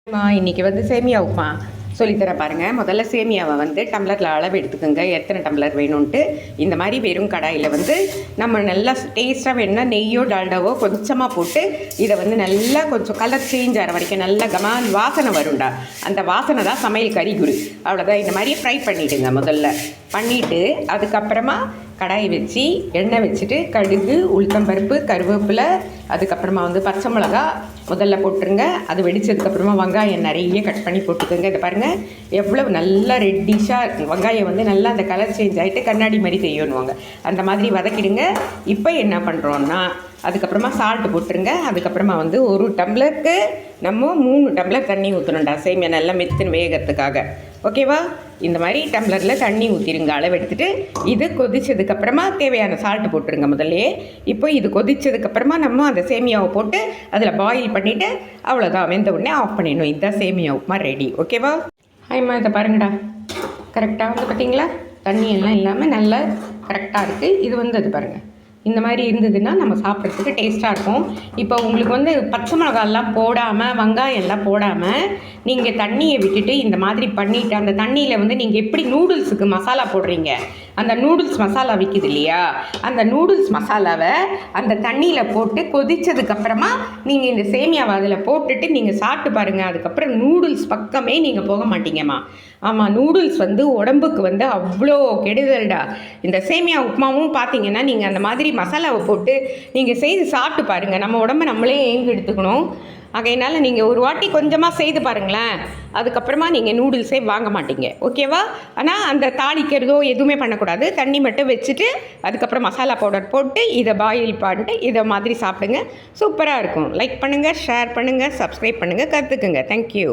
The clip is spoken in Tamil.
இன்னைக்கு வந்து சேமியா உப்புமா சொல்லித்தர பாருங்கள். முதல்ல சேமியாவை வந்து டம்ளரில் அளவு எடுத்துக்கோங்க, எத்தனை டம்ளர் வேணும்ன்ட்டு. இந்த மாதிரி வெறும் கடாயில் வந்து நம்ம நல்லா டேஸ்ட்டாக வேணும்னா நெய்யோ டால்டாவோ கொஞ்சமாக போட்டு இதை வந்து நல்லா கொஞ்சம் கலர் சேஞ்ச் ஆகிற வரைக்கும் நல்லா வாசனை வரும்டா. அந்த வாசனை தான் சமையல் கறிகுரு. அவ்வளோதான். இந்த மாதிரி ஃப்ரை பண்ணிவிடுங்க. முதல்ல பண்ணிவிட்டு அதுக்கப்புறமா கடாய் வச்சு எண்ணெய் வச்சுட்டு கடுகு, உளுத்தம்பருப்பு, கருவேப்பிலை, அதுக்கப்புறமா வந்து பச்சை மிளகா முதல்ல போட்டுருங்க. அது வெடித்ததுக்கப்புறமா வெங்காயம் நிறைய கட் பண்ணி போட்டுக்கோங்க. இதை பாருங்கள் எவ்வளோ நல்லா ரெட்டிஷாக வெங்காயம் வந்து நல்லா அந்த கலர் சேஞ்ச் ஆகிட்டு கண்ணாடி மாதிரி செய்யணுவாங்க. அந்த மாதிரி வதக்கிடுங்க. இப்போ என்ன பண்ணுறோன்னா அதுக்கப்புறமா சால்ட்டு போட்டுருங்க. அதுக்கப்புறமா வந்து ஒரு டம்ளருக்கு நம்ம 3 டம்ளர் தண்ணி ஊற்றணும்டா, சேமியா நல்லா மெத்துன்னு வேகிறதுக்காக. ஓகேவா? இந்த மாதிரி டம்ளரில் தண்ணி ஊற்றிடுங்க அளவு எடுத்துகிட்டு. இது கொதிச்சதுக்கப்புறமா தேவையான சால்ட்டு போட்டுருங்க முதல்லையே. இப்போ இது கொதிச்சதுக்கப்புறமா நம்ம அந்த சேமியாவை போட்டு அதில் பாயில் பண்ணிவிட்டு அவ்வளோதான், வெந்த உடனே ஆஃப் பண்ணிடணும். இதுதான் சேமியா உப்புமா ரெடி. ஓகேவா? ஆமா, இதை பாருங்கடா, கரெக்டாக வந்து பார்த்தீங்களா, தண்ணி எல்லாம் இல்லாமல் நல்லா கரெக்டாக இருக்குது. இது வந்து அது பாருங்கள், இந்த மாதிரி இருந்ததுன்னா நம்ம சாப்பிட்றதுக்கு டேஸ்ட்டாக இருக்கும். இப்போ உங்களுக்கு வந்து பச்சை மிளகாலாம் போடாமல் வெங்காயம் எல்லாம் போடாமல் நீங்கள் தண்ணியை விட்டுட்டு இந்த மாதிரி பண்ணிவிட்டு அந்த தண்ணியில் வந்து நீங்கள் எப்படி நூடுல்ஸுக்கு மசாலா போடுறீங்க, அந்த நூடுல்ஸ் மசாலா விற்கிது இல்லையா, அந்த நூடுல்ஸ் மசாலாவை அந்த தண்ணியில் போட்டு கொதித்ததுக்கப்புறமா நீங்கள் இந்த சேமியாவை அதில் போட்டுட்டு நீங்கள் சாப்பிட்டு பாருங்கள். அதுக்கப்புறம் நூடுல்ஸ் பக்கமே நீங்கள் போக மாட்டீங்கம்மா. ஆமாம், நூடுல்ஸ் வந்து உடம்புக்கு வந்து அவ்வளோ கெடுதல்டா. இந்த சேமியா உப்புமாவும் பார்த்தீங்கன்னா நீங்கள் அந்த மாதிரி மசாலாவை போட்டு நீங்கள் செய்து சாப்பிட்டு பாருங்கள். நம்ம உடம்பை நம்மளே ஏங்கு எடுத்துக்கணும். ஆகையினால நீங்கள் ஒரு வாட்டி கொஞ்சமாக செய்து பாருங்களேன். அதுக்கப்புறமா நீங்கள் நூடுல்ஸே வாங்க மாட்டீங்க. ஓகேவா? ஆனால் அந்த தாளிக்கிறதோ எதுவுமே பண்ணக்கூடாது. தண்ணி மட்டும் வச்சுட்டு அதுக்கப்புறம் மசாலா பவுடர் போட்டு இதை பாயில் பண்ணிட்டு இதை மாதிரி சாப்பிடுங்க. சூப்பராக இருக்கும். லைக் பண்ணுங்கள், ஷேர் பண்ணுங்கள், சப்ஸ்கிரைப் பண்ணுங்கள், கற்றுக்குங்க. தேங்க்யூ.